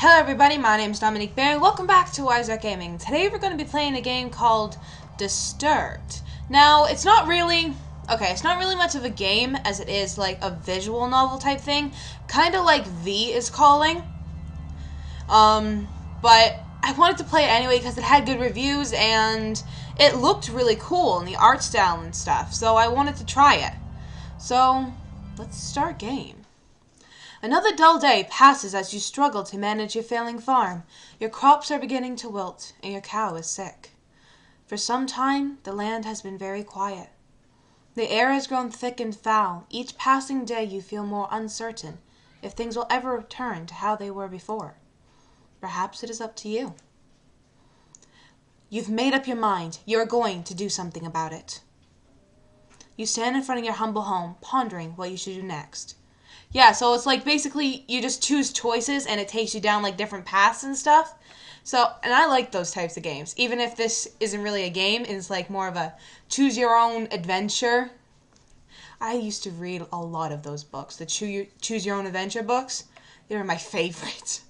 Hello everybody, my name is Dominique Barry. Welcome back to Wiser Gaming. Today we're going to be playing a game called Disturbed. Now, it's not really much of a game as it is like a visual novel type thing. Kind of like V is Calling. But I wanted to play it anyway because it had good reviews and it looked really cool and the art style and stuff. So I wanted to try it. So, let's start game. Another dull day passes as you struggle to manage your failing farm. Your crops are beginning to wilt, and your cow is sick. For some time, the land has been very quiet. The air has grown thick and foul. Each passing day you feel more uncertain if things will ever return to how they were before. Perhaps it is up to you. You've made up your mind. You are going to do something about it. You stand in front of your humble home, pondering what you should do next. Yeah, so it's like basically you just choose choices and it takes you down like different paths and stuff. So, and I like those types of games. Even if this isn't really a game, it's like more of a choose your own adventure. I used to read a lot of those books, the choose your own adventure books. They were my favorite.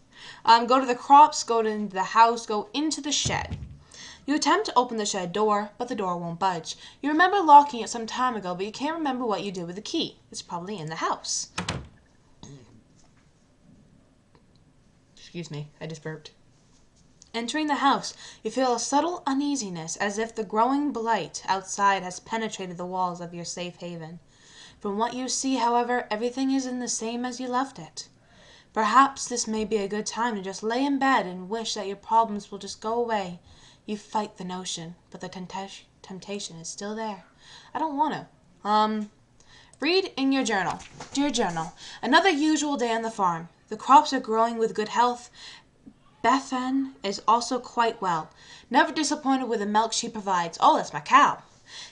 Go to the crops, go to the house, go into the shed. You attempt to open the shed door, but the door won't budge. You remember locking it some time ago, but you can't remember what you did with the key. It's probably in the house. Excuse me, I just burped. Entering the house, you feel a subtle uneasiness as if the growing blight outside has penetrated the walls of your safe haven. From what you see, however, everything is in the same as you left it. Perhaps this may be a good time to just lay in bed and wish that your problems will just go away. You fight the notion, but the temptation is still there. I don't want to. Read in your journal. Dear journal, another usual day on the farm. The crops are growing with good health. Bethan is also quite well. Never disappointed with the milk she provides. Oh, that's my cow.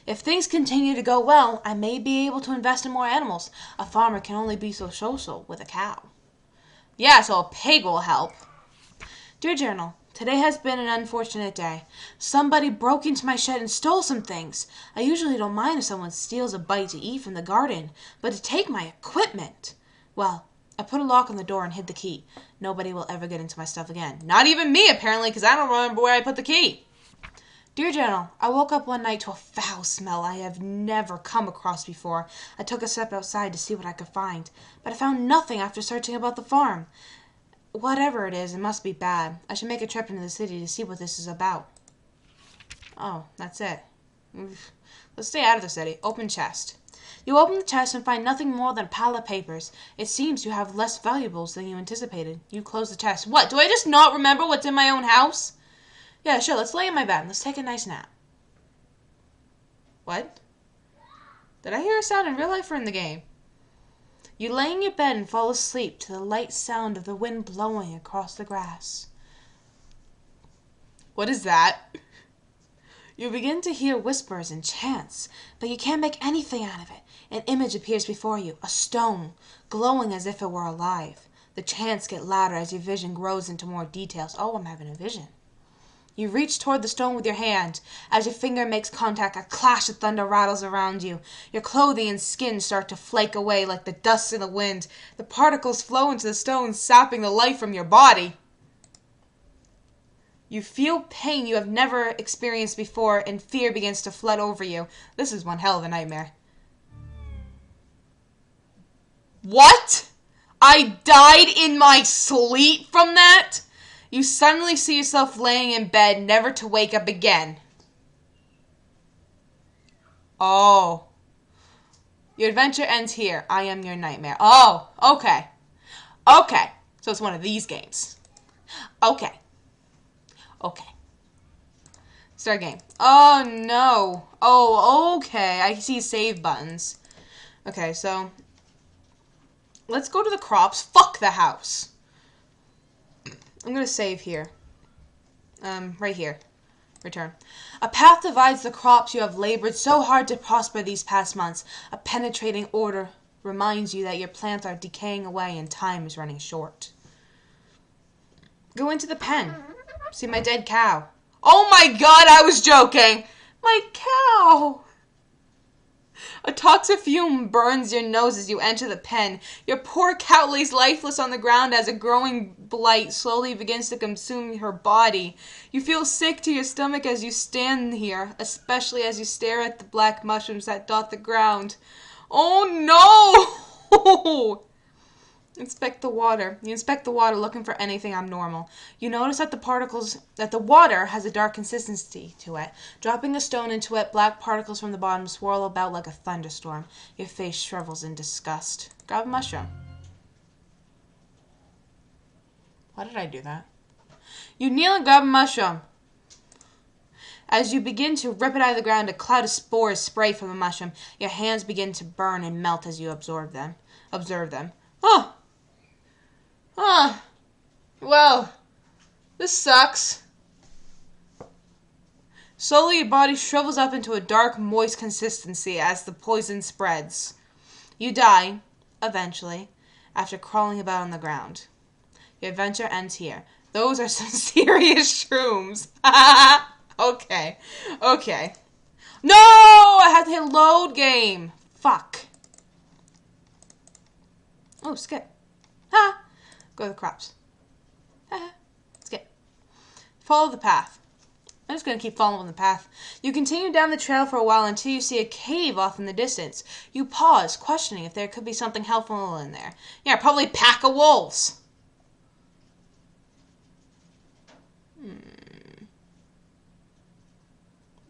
If things continue to go well, I may be able to invest in more animals. A farmer can only be so social with a cow. Yeah, so a pig will help. Dear journal, today has been an unfortunate day. Somebody broke into my shed and stole some things. I usually don't mind if someone steals a bite to eat from the garden, but to take my equipment... Well, I put a lock on the door and hid the key. Nobody will ever get into my stuff again. Not even me, apparently, because I don't remember where I put the key. Dear journal, I woke up one night to a foul smell I have never come across before. I took a step outside to see what I could find, but I found nothing after searching about the farm. Whatever it is, it must be bad. I should make a trip into the city to see what this is about. Oh, that's it. Let's stay out of the city. Open chest. You open the chest and find nothing more than a pile of papers. It seems you have less valuables than you anticipated. You close the chest. What, do I just not remember what's in my own house? Yeah, sure, let's lay in my bed. Let's take a nice nap. What? Did I hear a sound in real life or in the game? You lay in your bed and fall asleep to the light sound of the wind blowing across the grass. What is that? You begin to hear whispers and chants, but you can't make anything out of it. An image appears before you, a stone, glowing as if it were alive. The chants get louder as your vision grows into more details. Oh, I'm having a vision. You reach toward the stone with your hand. As your finger makes contact, a clash of thunder rattles around you. Your clothing and skin start to flake away like the dust in the wind. The particles flow into the stone, sapping the life from your body. You feel pain you have never experienced before, and fear begins to flood over you. This is one hell of a nightmare. What? I died in my sleep from that? You suddenly see yourself laying in bed, never to wake up again. Oh. Your adventure ends here. I am your nightmare. Oh, okay. Okay. So it's one of these games. Okay. Okay. Start game. Oh, no. Oh, okay. I see save buttons. Okay, so... Let's go to the crops. Fuck the house. I'm going to save here. Right here. Return. A path divides the crops you have labored so hard to prosper these past months. A penetrating odor reminds you that your plants are decaying away and time is running short. Go into the pen. See my dead cow. Oh my god, I was joking! My cow! A toxic fume burns your nose as you enter the pen. Your poor cow lays lifeless on the ground as a growing blight slowly begins to consume her body. You feel sick to your stomach as you stand here, especially as you stare at the black mushrooms that dot the ground. Oh no! Inspect the water. You inspect the water looking for anything abnormal. You notice that the water has a dark consistency to it. Dropping a stone into it, black particles from the bottom swirl about like a thunderstorm. Your face shrivels in disgust. Grab a mushroom. Why did I do that? You kneel and grab a mushroom. As you begin to rip it out of the ground, a cloud of spores spray from the mushroom. Your hands begin to burn and melt as you observe them. Oh! Well, this sucks. Slowly, your body shrivels up into a dark, moist consistency as the poison spreads. You die, eventually, after crawling about on the ground. Your adventure ends here. Those are some serious shrooms. Okay. No! I had to hit load game. Fuck. Oh, skip. Go to the crops. Skip. Follow the path. I'm just going to keep following the path. You continue down the trail for a while until you see a cave off in the distance. You pause, questioning if there could be something helpful in there. Yeah, probably a pack of wolves.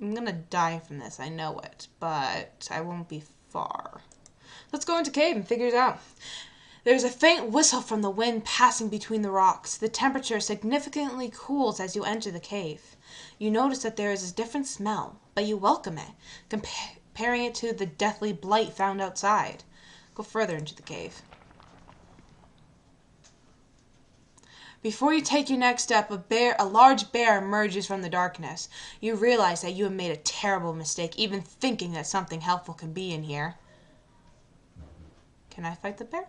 I'm going to die from this, I know it, but I won't be far. Let's go into cave and figure it out. There's a faint whistle from the wind passing between the rocks. The temperature significantly cools as you enter the cave. You notice that there is a different smell, but you welcome it, comparing it to the deathly blight found outside. Go further into the cave. Before you take your next step, a large bear emerges from the darkness. You realize that you have made a terrible mistake, even thinking that something helpful can be in here. Can I fight the bear?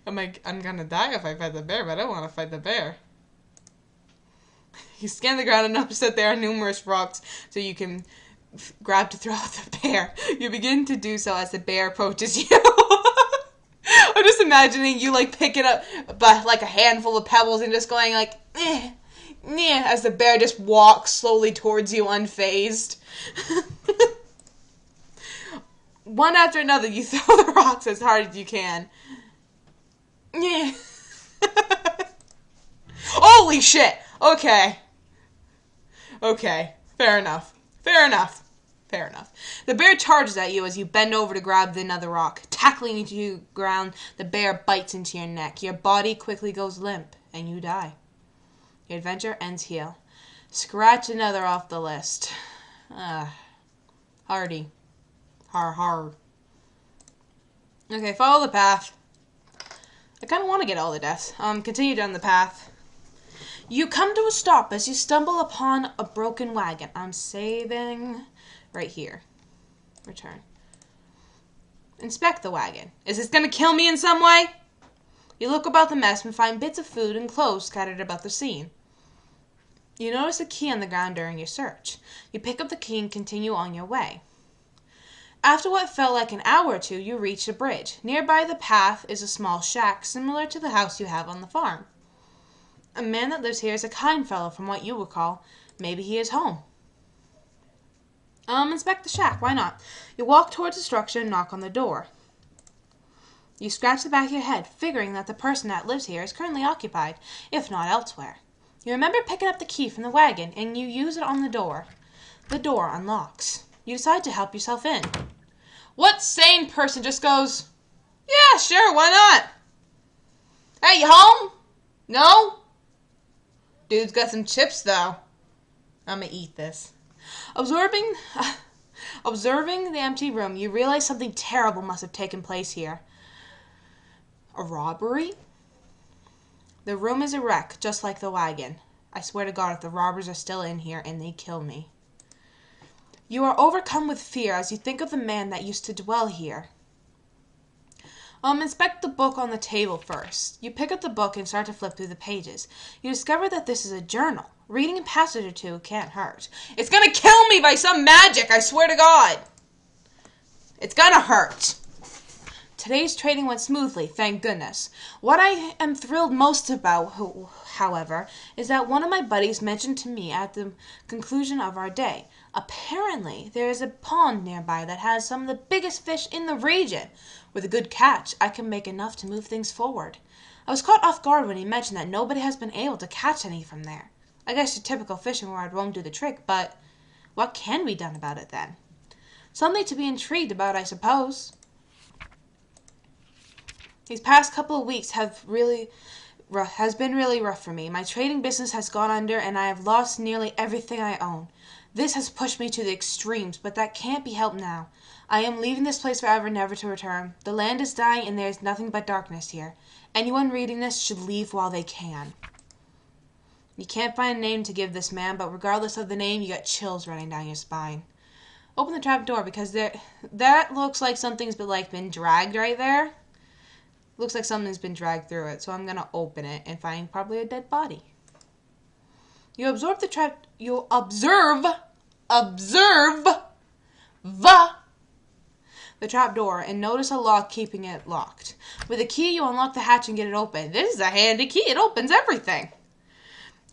I'm gonna die if I fight the bear, but I don't want to fight the bear. You scan the ground and notice that there are numerous rocks, so you can grab to throw at the bear. You begin to do so as the bear approaches you. I'm just imagining you like picking up like a handful of pebbles and just going like, as the bear just walks slowly towards you unfazed. One after another, you throw the rocks as hard as you can. Holy shit! Okay. Fair enough. The bear charges at you as you bend over to grab another rock. Tackling into the ground, the bear bites into your neck. Your body quickly goes limp, and you die. Your adventure ends here. Scratch another off the list. Hardy. Har. Okay, follow the path. I kind of want to get all the deaths. Continue down the path. You come to a stop as you stumble upon a broken wagon. I'm saving right here. Return. Inspect the wagon. Is this going to kill me in some way? You look about the mess and find bits of food and clothes scattered about the scene. You notice a key on the ground during your search. You pick up the key and continue on your way. After what felt like an hour or two, you reach a bridge. Nearby the path is a small shack similar to the house you have on the farm. A man that lives here is a kind fellow from what you recall. Maybe he is home. Inspect the shack. Why not? You walk towards the structure and knock on the door. You scratch the back of your head, figuring that the person that lives here is currently occupied, if not elsewhere. You remember picking up the key from the wagon, and you use it on the door. The door unlocks. You decide to help yourself in. What sane person just goes, yeah, sure, why not? Hey, you home? No? Dude's got some chips, though. I'm gonna eat this. Observing the empty room, you realize something terrible must have taken place here. A robbery? The room is a wreck, just like the wagon. I swear to God, if the robbers are still in here and they kill me. You are overcome with fear as you think of the man that used to dwell here. Inspect the book on the table first. You pick up the book and start to flip through the pages. You discover that this is a journal. Reading a passage or two can't hurt. It's gonna kill me by some magic, I swear to God! It's gonna hurt. Today's trading went smoothly, thank goodness. What I am thrilled most about, however, is that one of my buddies mentioned to me at the conclusion of our day. Apparently, there is a pond nearby that has some of the biggest fish in the region. With a good catch, I can make enough to move things forward. I was caught off guard when he mentioned that nobody has been able to catch any from there. I guess your typical fishing rod won't do the trick, but what can be done about it then? Something to be intrigued about, I suppose. These past couple of weeks has been really rough for me. My trading business has gone under and I have lost nearly everything I own. This has pushed me to the extremes, but that can't be helped now. I am leaving this place forever, never to return. The land is dying and there is nothing but darkness here. Anyone reading this should leave while they can. You can't find a name to give this man, but regardless of the name, you got chills running down your spine. Open the trap door because that looks like something's been dragged right there. Looks like something's been dragged through it, so I'm going to open it and find probably a dead body. You observe the trap door and notice a lock keeping it locked. With a key, you unlock the hatch and get it open. This is a handy key. It opens everything.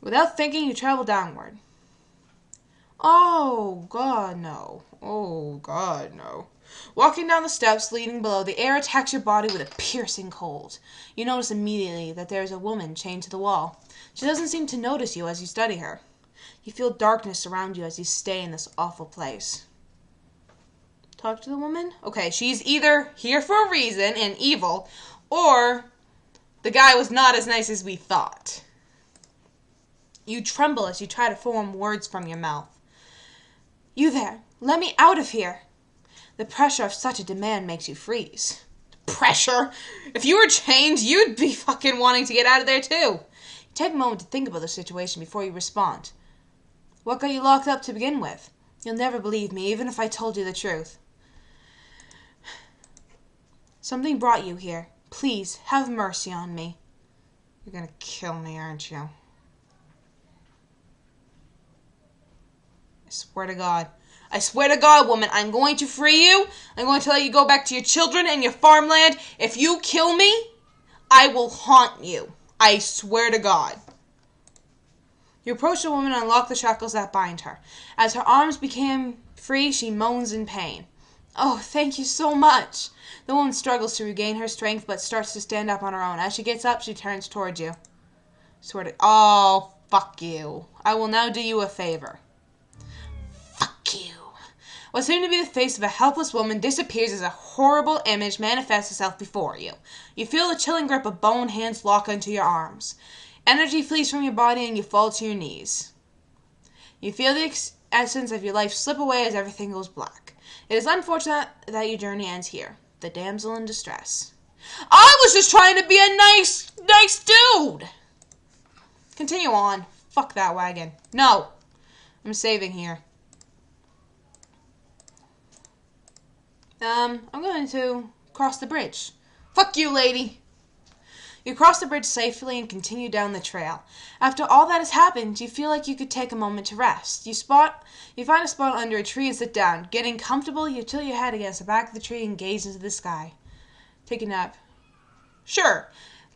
Without thinking, you travel downward. Oh, God, no. Oh, God, no. Walking down the steps leading below, the air attacks your body with a piercing cold. You notice immediately that there is a woman chained to the wall. She doesn't seem to notice you as you study her. You feel darkness surround you as you stay in this awful place. Talk to the woman? Okay, she's either here for a reason and evil, or the guy was not as nice as we thought. You tremble as you try to form words from your mouth. You there, let me out of here. The pressure of such a demand makes you freeze. Pressure? If you were chained, you'd be fucking wanting to get out of there too. You take a moment to think about the situation before you respond. What got you locked up to begin with? You'll never believe me, even if I told you the truth. Something brought you here. Please, have mercy on me. You're gonna kill me, aren't you? I swear to God. I swear to God, woman, I'm going to free you. I'm going to let you go back to your children and your farmland. If you kill me, I will haunt you. I swear to God. You approach the woman and unlock the shackles that bind her. As her arms became free, she moans in pain. Oh, thank you so much. The woman struggles to regain her strength, but starts to stand up on her own. As she gets up, she turns towards you. Swear to... Oh, fuck you. I will now do you a favor. Fuck you. What seemed to be the face of a helpless woman disappears as a horrible image manifests itself before you. You feel the chilling grip of bone hands lock onto your arms. Energy flees from your body and you fall to your knees. You feel the essence of your life slip away as everything goes black. It is unfortunate that your journey ends here. The damsel in distress. I was just trying to be a nice dude! Continue on. Fuck that wagon. No. I'm saving here. I'm going to cross the bridge. Fuck you, lady. You cross the bridge safely and continue down the trail. After all that has happened, you feel like you could take a moment to rest. You find a spot under a tree and sit down. Getting comfortable, you tilt your head against the back of the tree and gaze into the sky. Take a nap. Sure,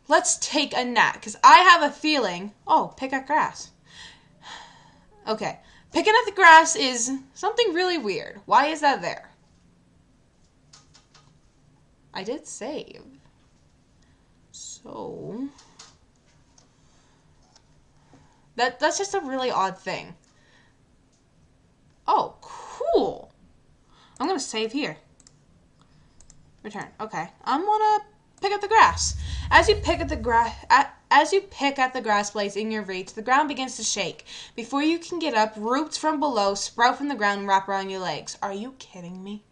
let's take a nap, because I have a feeling... Oh, pick at grass. Okay, picking at the grass is something really weird. Why is that there? I did save. So... That's just a really odd thing. Oh, cool. I'm going to save here. Return. Okay. I'm going to pick up the grass. As you pick at the grass blades in your reach, the ground begins to shake. Before you can get up, roots from below sprout from the ground and wrap around your legs. Are you kidding me?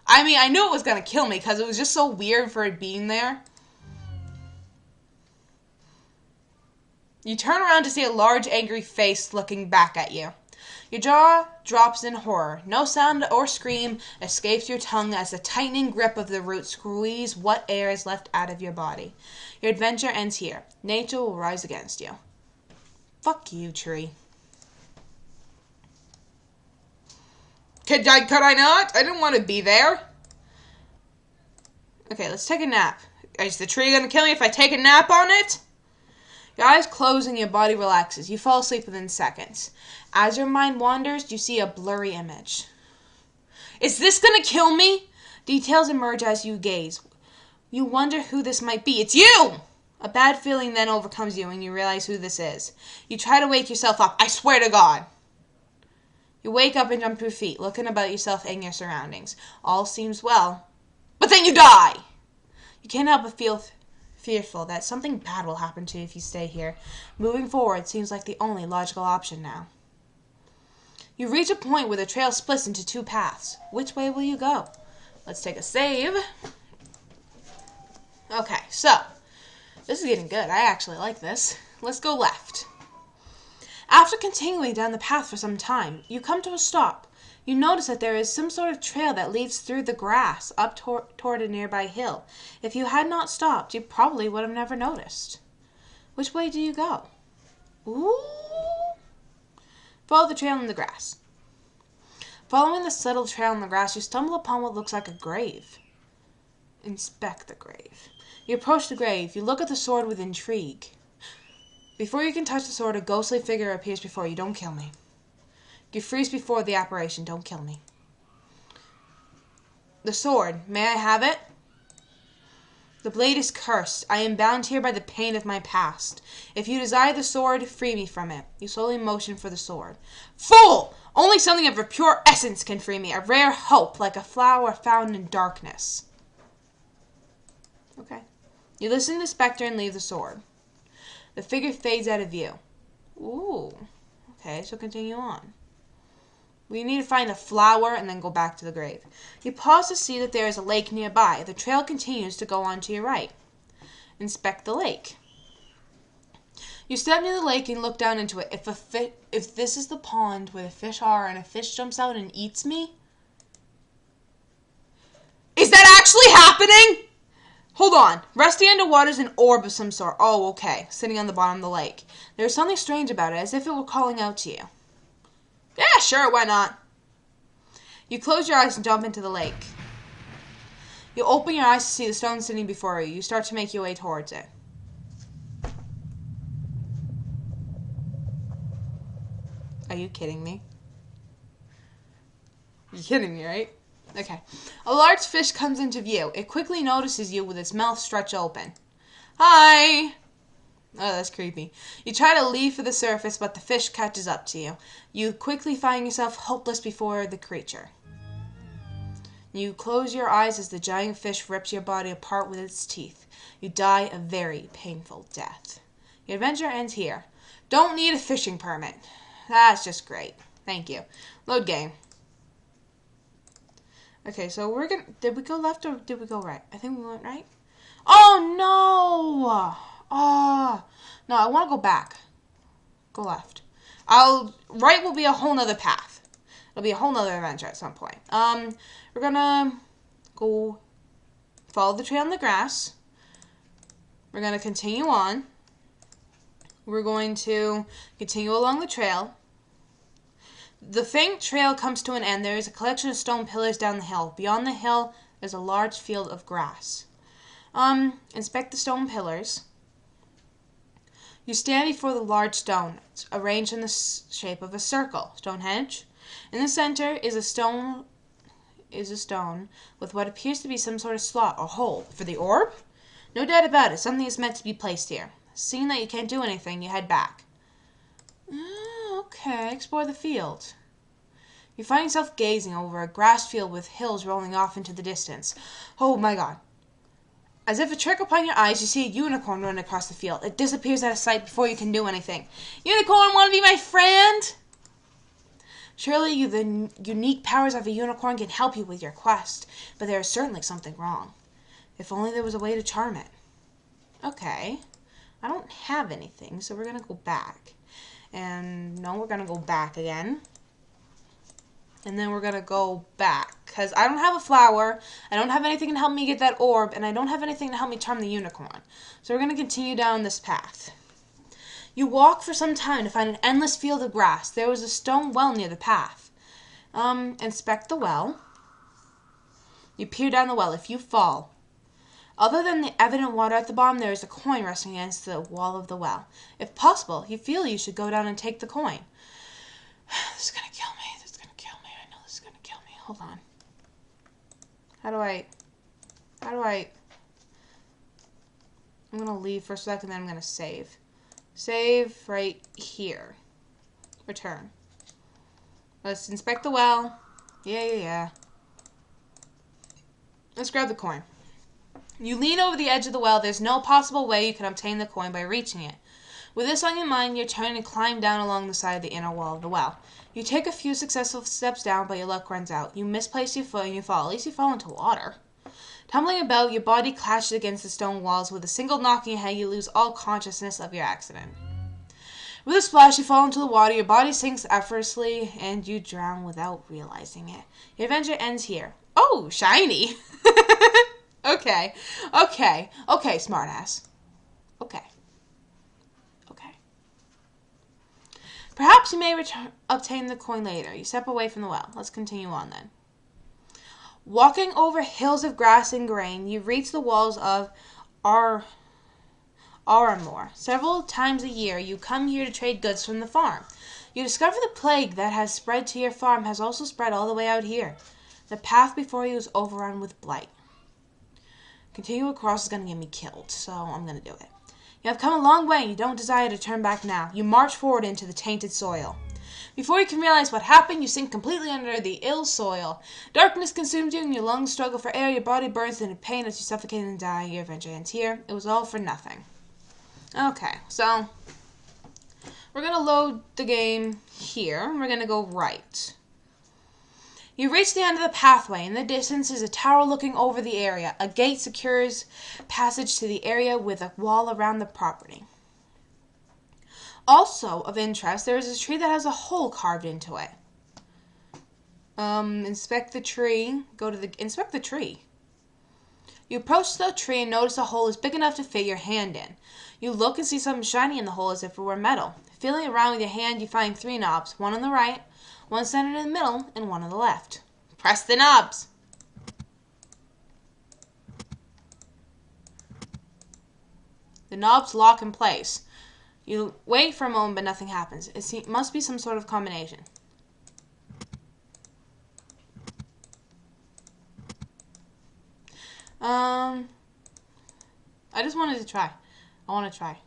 I mean, I knew it was going to kill me because it was just so weird for it being there. You turn around to see a large, angry face looking back at you. Your jaw drops in horror. No sound or scream escapes your tongue as the tightening grip of the roots squeeze what air is left out of your body. Your adventure ends here. Nature will rise against you. Fuck you, tree. Could I not? I didn't want to be there. Okay, let's take a nap. Is the tree gonna kill me if I take a nap on it? Your eyes close and your body relaxes. You fall asleep within seconds. As your mind wanders, you see a blurry image. Is this gonna kill me? Details emerge as you gaze. You wonder who this might be. It's you! A bad feeling then overcomes you and you realize who this is. You try to wake yourself up. I swear to God. You wake up and jump to your feet, looking about yourself and your surroundings. All seems well. But then you die! You can't help but feel fearful that something bad will happen to you if you stay here. Moving forward seems like the only logical option now. You reach a point where the trail splits into two paths. Which way will you go? Let's take a save. Okay, so this is getting good. I actually like this. Let's go left. After continuing down the path for some time, you come to a stop. You notice that there is some sort of trail that leads through the grass up toward a nearby hill. If you had not stopped, you probably would have never noticed. Which way do you go? Ooh. Follow the trail in the grass. Following the settled trail in the grass, you stumble upon what looks like a grave. Inspect the grave. You approach the grave. You look at the sword with intrigue. Before you can touch the sword, a ghostly figure appears before you. Don't kill me. You freeze before the apparition. Don't kill me. The sword. May I have it? The blade is cursed. I am bound here by the pain of my past. If you desire the sword, free me from it. You slowly motion for the sword. Fool! Only something of a pure essence can free me. A rare hope, like a flower found in darkness. Okay. You listen to the specter and leave the sword. The figure fades out of view. Ooh. Okay, so continue on. We need to find a flower and then go back to the grave. You pause to see that there is a lake nearby. The trail continues to go on to your right. Inspect the lake. You step near the lake and look down into it. If this is the pond where the fish are and a fish jumps out and eats me? Is that actually happening? Hold on. Resting underwater is an orb of some sort. Oh, okay. Sitting on the bottom of the lake. There's something strange about it, as if it were calling out to you. Yeah, sure, why not? You close your eyes and jump into the lake. You open your eyes to see the stone sitting before you. You start to make your way towards it. Are you kidding me? You're kidding me, right? Okay. A large fish comes into view. It quickly notices you with its mouth stretched open. Hi! Oh, that's creepy. You try to leave for the surface, but the fish catches up to you. You quickly find yourself hopeless before the creature. You close your eyes as the giant fish rips your body apart with its teeth. You die a very painful death. Your adventure ends here. Don't need a fishing permit. That's just great. Thank you. Load game. Okay, so we're gonna... Did we go left or did we go right? I think we went right. Oh, no! Oh, no, I want to go back. Go left. Right will be a whole nother path. It'll be a whole nother adventure at some point. We're gonna go follow the trail in the grass. We're gonna continue on. We're going to continue along the trail. The faint trail comes to an end. There is a collection of stone pillars down the hill. Beyond the hill is a large field of grass. Inspect the stone pillars. You stand before the large stone. It's arranged in the shape of a circle. Stonehenge. In the center is a stone with what appears to be some sort of slot or hole. For the orb? No doubt about it. Something is meant to be placed here. Seeing that you can't do anything, you head back. Okay, explore the field. You find yourself gazing over a grass field with hills rolling off into the distance. Oh my god. As if a trick upon your eyes, you see a unicorn run across the field. It disappears out of sight before you can do anything. Unicorn, want to be my friend? Surely the unique powers of a unicorn can help you with your quest, but there is certainly something wrong. If only there was a way to charm it. Okay. I don't have anything, so we're going to go back. And no, we're going to go back again. And then we're going to go back. Because I don't have a flower. I don't have anything to help me get that orb. And I don't have anything to help me charm the unicorn. So we're going to continue down this path. You walk for some time to find an endless field of grass. There was a stone well near the path. Inspect the well. You peer down the well. If you fall, Other than the evident water at the bottom, there is a coin resting against the wall of the well. If possible, you feel you should go down and take the coin. This is gonna kill me. This is gonna kill me. I know this is gonna kill me. Hold on. How do I... I'm gonna leave for a second, then I'm gonna save. Save right here. Return. Let's inspect the well. Yeah. Let's grab the coin. You lean over the edge of the well. There's no possible way you can obtain the coin by reaching it. With this on your mind, you turn and climb down along the side of the inner wall of the well. You take a few successful steps down, but your luck runs out. You misplace your foot and you fall. At least you fall into water. Tumbling about, your body clashes against the stone walls. With a single knock in your head, you lose all consciousness of your accident. With a splash, you fall into the water. Your body sinks effortlessly, and you drown without realizing it. Your adventure ends here. Oh, shiny! Okay, smartass. Okay. Perhaps you may obtain the coin later. You step away from the well. Let's continue on then. Walking over hills of grass and grain, you reach the walls of Aramore. Several times a year, you come here to trade goods from the farm. You discover the plague that has spread to your farm has also spread all the way out here. The path before you is overrun with blight. Continue across is going to get me killed, so I'm going to do it. You have come a long way and you don't desire to turn back now. You march forward into the tainted soil. Before you can realize what happened, you sink completely under the ill soil. Darkness consumes you and your lungs struggle for air. Your body burns in pain as you suffocate and die. Your adventure ends here. It was all for nothing. Okay, so we're going to load the game here. We're going to go right. You reach the end of the pathway. In the distance is a tower looking over the area. A gate secures passage to the area with a wall around the property. Also of interest, there is a tree that has a hole carved into it. Inspect the tree. Inspect the tree. You approach the tree and notice the hole is big enough to fit your hand in. You look and see something shiny in the hole as if it were metal. Feeling around with your hand, you find 3 knobs, one on the right, one centered in the middle, and one on the left. Press the knobs. The knobs lock in place. You wait for a moment, but nothing happens. It must be some sort of combination. I just wanted to try. I want to try.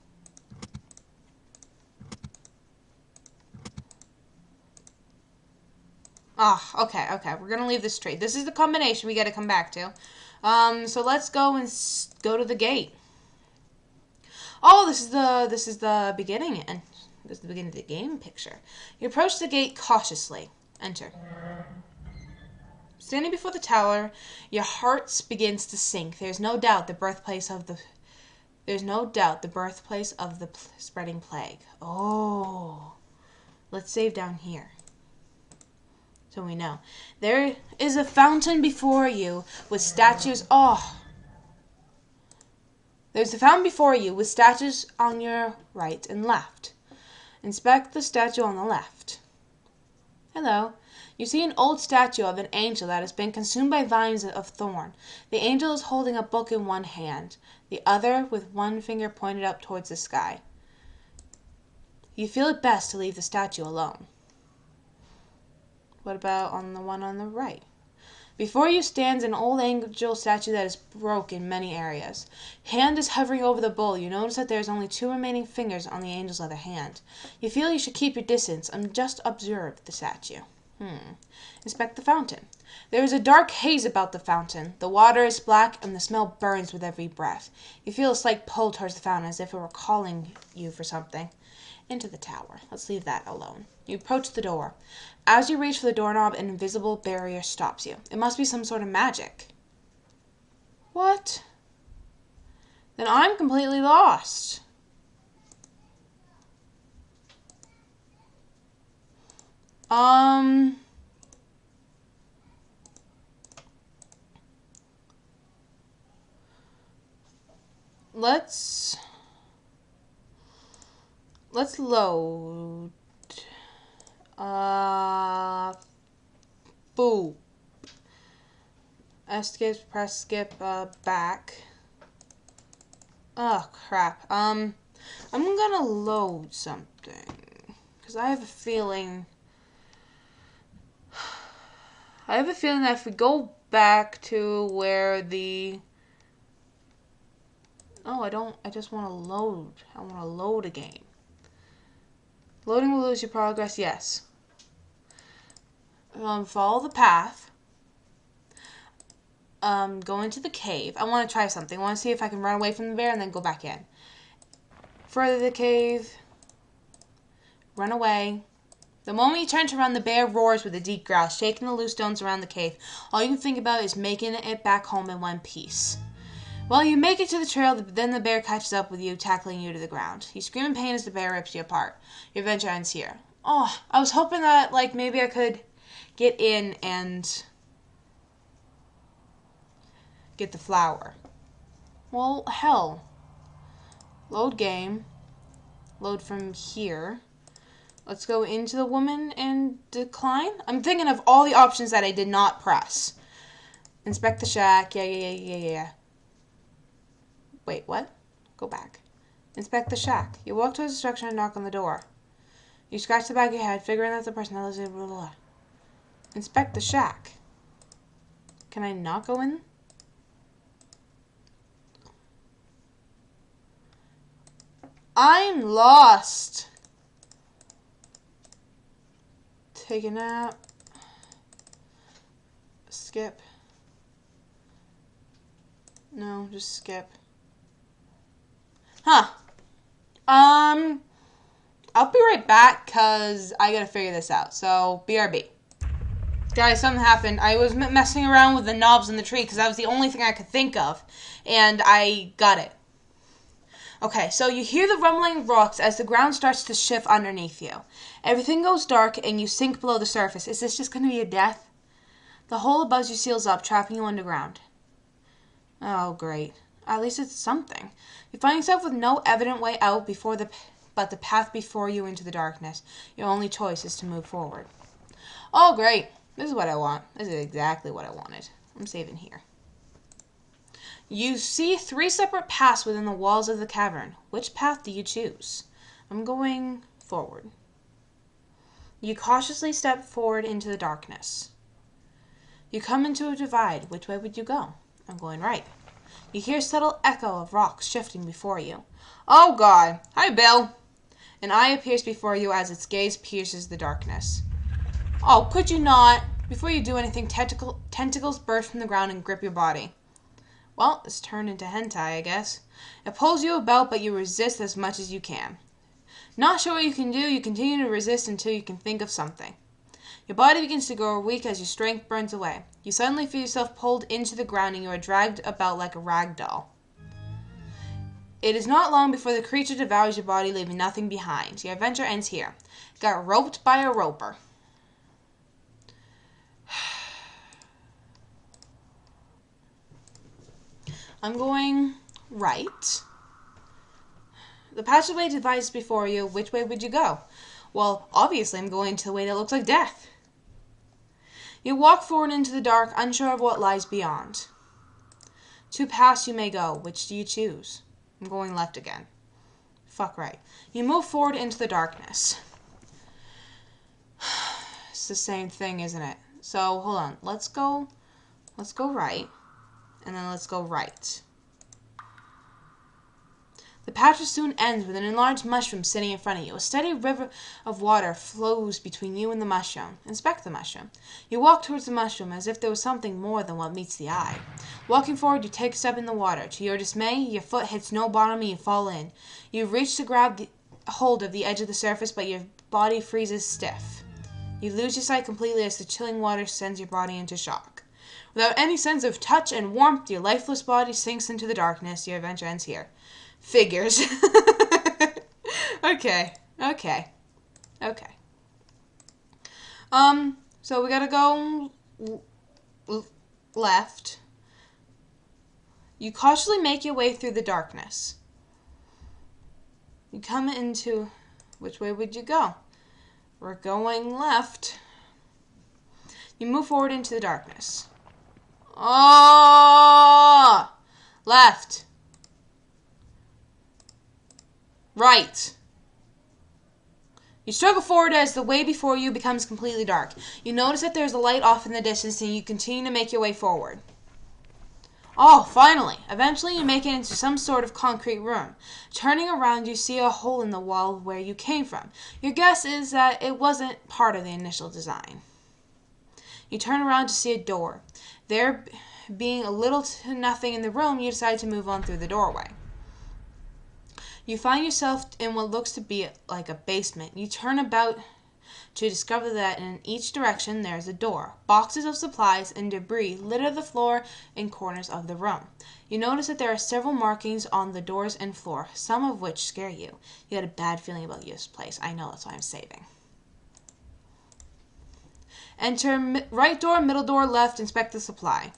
Okay. We're going to leave this tree. This is the combination we got to come back to. So let's go and go to the gate. Oh, this is the beginning, and this is the beginning of the game picture. You approach the gate cautiously. Enter. Standing before the tower, your heart begins to sink. There's no doubt the birthplace of the spreading plague. Oh, let's save down here. So we know. There is a fountain before you with statues. There's a fountain before you with statues on your right and left. Inspect the statue on the left. Hello. You see an old statue of an angel that has been consumed by vines of thorn. The angel is holding a book in one hand, the other with one finger pointed up towards the sky. You feel it best to leave the statue alone. What about on the one on the right? Before you stands an old angel statue that is broke in many areas. Hand is hovering over the bowl. You notice that there is only 2 remaining fingers on the angel's other hand. You feel you should keep your distance and just observe the statue. Inspect the fountain. There is a dark haze about the fountain. The water is black and the smell burns with every breath. You feel a slight pull towards the fountain as if it were calling you for something. Into the tower. Let's leave that alone. You approach the door. As you reach for the doorknob, an invisible barrier stops you. It must be some sort of magic. What? Then I'm completely lost. Let's load. Boop. Escape, press skip, back. Oh, crap. I'm gonna load something. Because I have a feeling... that if we go back to where the... Oh, I just want to load. I want to load a game. Loading will lose your progress, yes. Follow the path. Go into the cave. I want to try something. I want to see if I can run away from the bear and then go back in. Further the cave. Run away. The moment you turn to run, the bear roars with a deep growl, shaking the loose stones around the cave. All you can think about is making it back home in one piece. Well, you make it to the trail, then the bear catches up with you, tackling you to the ground. You scream in pain as the bear rips you apart. Your adventure ends here. Oh, I was hoping that, like, maybe I could get in and get the flower. Well, hell. Load game. Load from here. Let's go into the woman and decline. I'm thinking of all the options that I did not press. Inspect the shack. Yeah. Wait, what? Go back. Inspect the shack. You walk towards the structure and knock on the door. You scratch the back of your head, figuring that the person lives in blah, blah, blah. Inspect the shack. Can I not go in? I'm lost. Take a nap. Skip. No, just skip. Huh. I'll be right back because I gotta figure this out. So, BRB. Guys, something happened. I was messing around with the knobs in the tree because that was the only thing I could think of. And I got it. Okay, so you hear the rumbling rocks as the ground starts to shift underneath you. Everything goes dark and you sink below the surface. Is this just going to be a death? The hole above you seals up, trapping you underground. Oh, great. At least it's something. You find yourself with no evident way out but the path before you into the darkness. Your only choice is to move forward. Oh, great. This is what I want. This is exactly what I wanted. I'm saving here. You see 3 separate paths within the walls of the cavern. Which path do you choose? I'm going forward. You cautiously step forward into the darkness. You come into a divide. Which way would you go? I'm going right. You hear a subtle echo of rocks shifting before you. Oh, God. Hi, Bill. An eye appears before you as its gaze pierces the darkness. Oh, could you not? Before you do anything, tentacles burst from the ground and grip your body. Well, it's turned into hentai, I guess. It pulls you about, but you resist as much as you can. Not sure what you can do, you continue to resist until you can think of something. Your body begins to grow weak as your strength burns away. You suddenly feel yourself pulled into the ground and you are dragged about like a rag doll. It is not long before the creature devours your body, leaving nothing behind. Your adventure ends here. Got roped by a roper. I'm going right. The passageway divides before you. Which way would you go? Well, obviously I'm going to the way that looks like death. You walk forward into the dark, unsure of what lies beyond. 2 paths you may go. Which do you choose? I'm going left again. Fuck right. You move forward into the darkness. It's the same thing, isn't it? So, hold on. Let's go right. And then let's go right. The patch soon ends with an enlarged mushroom sitting in front of you. A steady river of water flows between you and the mushroom. Inspect the mushroom. You walk towards the mushroom as if there was something more than what meets the eye. Walking forward, you take a step in the water. To your dismay, your foot hits no bottom and you fall in. You reach to grab hold of the edge of the surface, but your body freezes stiff. You lose your sight completely as the chilling water sends your body into shock. Without any sense of touch and warmth, your lifeless body sinks into the darkness. Your adventure ends here. Figures. Okay. So we gotta go left. You cautiously make your way through the darkness. You come into... Which way would you go? We're going left. You move forward into the darkness. Oh! Left. Right. You struggle forward as the way before you becomes completely dark. You notice that there's a light off in the distance and you continue to make your way forward. Oh, finally. Eventually you make it into some sort of concrete room. Turning around, you see a hole in the wall where you came from. Your guess is that it wasn't part of the initial design. You turn around to see a door. There being a little to nothing in the room, you decide to move on through the doorway. You find yourself in what looks to be like a basement. You turn about to discover that in each direction there is a door. Boxes of supplies and debris litter the floor and corners of the room. You notice that there are several markings on the doors and floor, some of which scare you. You had a bad feeling about this place. I know, that's why I'm saving. Enter right door, middle door, left, inspect the supply.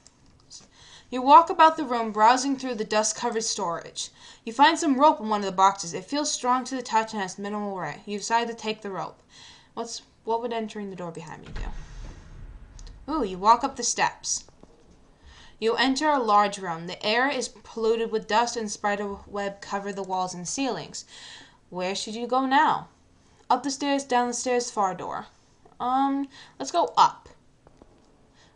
You walk about the room, browsing through the dust-covered storage. You find some rope in one of the boxes. It feels strong to the touch and has minimal wear. You decide to take the rope. What would entering the door behind me do? Ooh, you walk up the steps. You enter a large room. The air is polluted with dust and spider web cover the walls and ceilings. Where should you go now? Up the stairs, down the stairs, far door. Let's go up.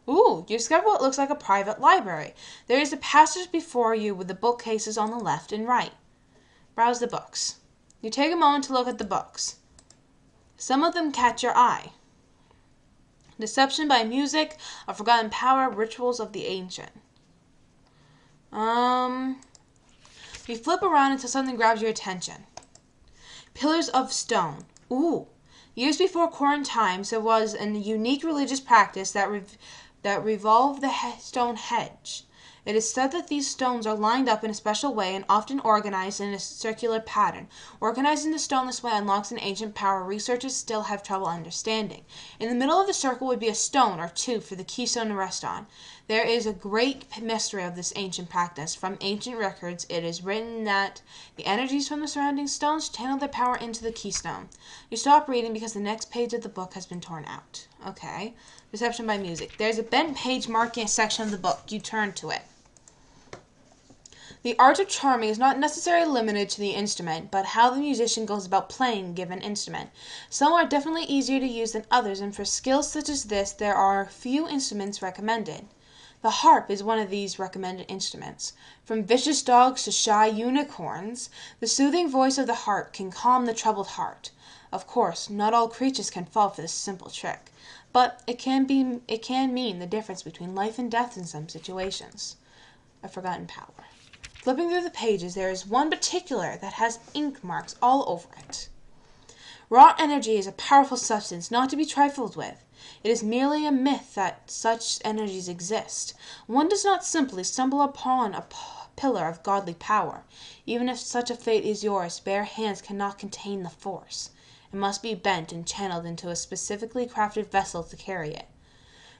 Ooh, you discover what looks like a private library. There is a passage before you with the bookcases on the left and right. Browse the books. You take a moment to look at the books. Some of them catch your eye. Deception by Music, A Forgotten Power, Rituals of the Ancient. You flip around until something grabs your attention. Pillars of Stone. Ooh. Years before current times, there was a unique religious practice that revolved the stone hedge. It is said that these stones are lined up in a special way and often organized in a circular pattern. Organizing the stone this way unlocks an ancient power researchers still have trouble understanding. In the middle of the circle would be a stone or two for the keystone to rest on. There is a great mystery of this ancient practice. From ancient records, it is written that the energies from the surrounding stones channel their power into the keystone. You stop reading because the next page of the book has been torn out. Okay. Deception by Music. There's a bent page marking a section of the book. You turn to it. The art of charming is not necessarily limited to the instrument, but how the musician goes about playing a given instrument. Some are definitely easier to use than others, and for skills such as this, there are few instruments recommended. The harp is one of these recommended instruments. From vicious dogs to shy unicorns, the soothing voice of the harp can calm the troubled heart. Of course, not all creatures can fall for this simple trick, but it can mean the difference between life and death in some situations. A Forgotten Power. Flipping through the pages, there is one particular that has ink marks all over it. Raw energy is a powerful substance not to be trifled with. It is merely a myth that such energies exist. One does not simply stumble upon a pillar of godly power. Even if such a fate is yours, bare hands cannot contain the force. It must be bent and channeled into a specifically crafted vessel to carry it.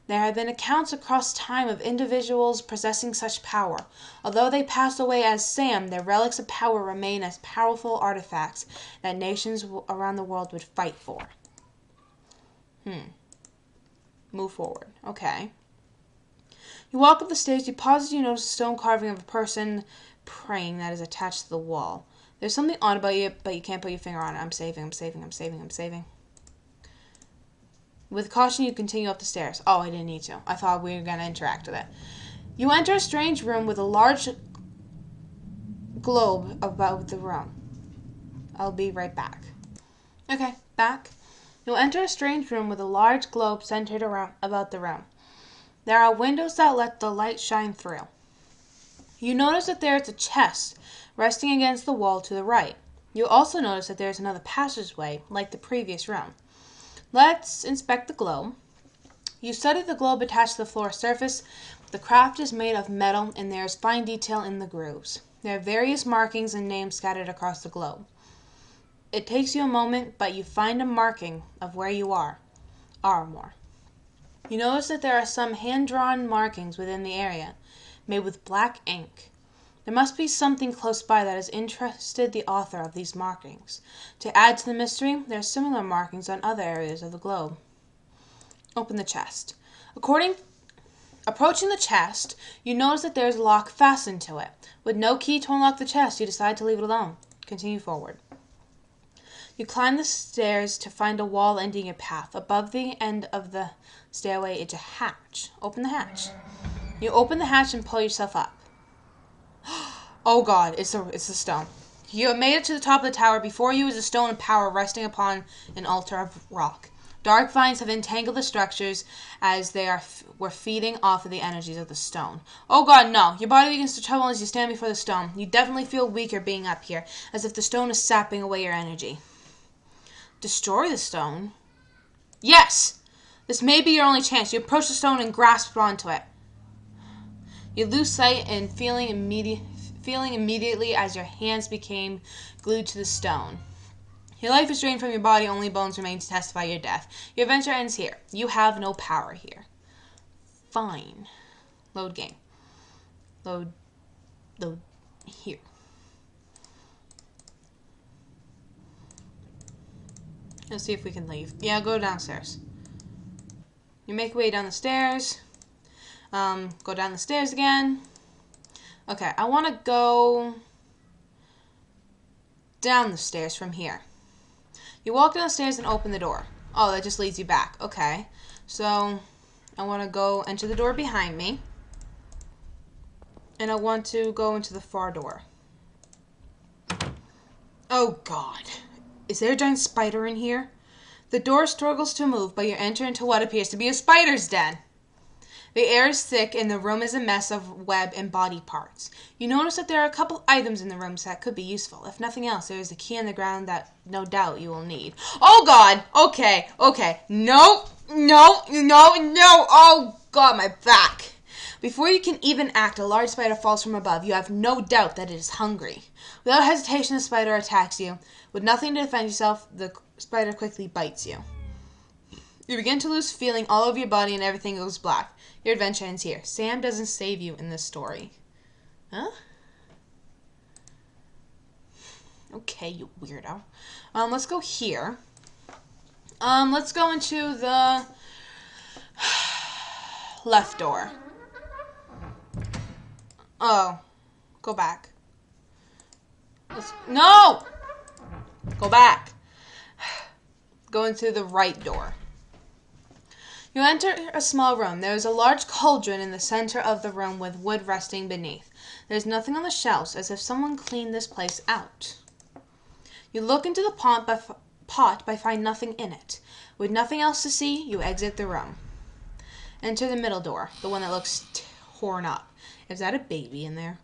There have been accounts across time of individuals possessing such power. Although they pass away as Sam, their relics of power remain as powerful artifacts that nations around the world would fight for. Move forward. Okay. You walk up the stairs. You pause as you notice a stone carving of a person praying that is attached to the wall. There's something odd about it, but you can't put your finger on it. I'm saving. With caution, you continue up the stairs. Oh, I didn't need to. I thought we were going to interact with it. You enter a strange room with a large globe about the room. I'll be right back. Okay, back. You'll enter a strange room with a large globe centered about the room. There are windows that let the light shine through. You notice that there is a chest resting against the wall to the right. You also notice that there is another passageway like the previous room. Let's inspect the globe. You study the globe attached to the floor surface. The craft is made of metal and there is fine detail in the grooves. There are various markings and names scattered across the globe. It takes you a moment, but you find a marking of where you are or more. You notice that there are some hand-drawn markings within the area, made with black ink. There must be something close by that has interested the author of these markings. To add to the mystery, there are similar markings on other areas of the globe. Open the chest. Approaching the chest, you notice that there is a lock fastened to it. With no key to unlock the chest, you decide to leave it alone. Continue forward. You climb the stairs to find a wall ending your path. Above the end of the stairway is a hatch. Open the hatch. You open the hatch and pull yourself up. Oh God, it's the stone. You have made it to the top of the tower. Before you is a stone of power resting upon an altar of rock. Dark vines have entangled the structures as they were feeding off of the energies of the stone. Oh God, no. Your body begins to tremble as you stand before the stone. You definitely feel weaker being up here, as if the stone is sapping away your energy. Destroy the stone? Yes! This may be your only chance. You approach the stone and grasp onto it. You lose sight and feeling immediately as your hands became glued to the stone. Your life is drained from your body, only bones remain to testify your death. Your adventure ends here. You have no power here. Fine. Load game. Load here. Let's see if we can leave. Yeah, go downstairs. You make your way down the stairs. Go down the stairs again. Okay, I want to go down the stairs from here. You walk down the stairs and open the door. Oh, that just leads you back. Okay, so I want to go enter the door behind me. And I want to go into the far door. Oh God. Is there a giant spider in here? The door struggles to move, but you enter into what appears to be a spider's den. The air is thick and the room is a mess of web and body parts. You notice that there are a couple items in the rooms that could be useful. If nothing else, there is a key on the ground that no doubt you will need. Oh God! Okay. No! Oh God, my back! Before you can even act, a large spider falls from above. You have no doubt that it is hungry. Without hesitation, the spider attacks you. With nothing to defend yourself, the spider quickly bites you. You begin to lose feeling all over your body and everything goes black. Your adventure ends here. Sam doesn't save you in this story. Huh? Okay, you weirdo. Let's go here. Let's go into the left door. Oh. Go back. No! Go back. Go into the right door. You enter a small room. There is a large cauldron in the center of the room with wood resting beneath. There is nothing on the shelves, as if someone cleaned this place out. You look into the pot but find nothing in it. With nothing else to see, you exit the room. Enter the middle door, the one that looks torn up. Is that a baby in there?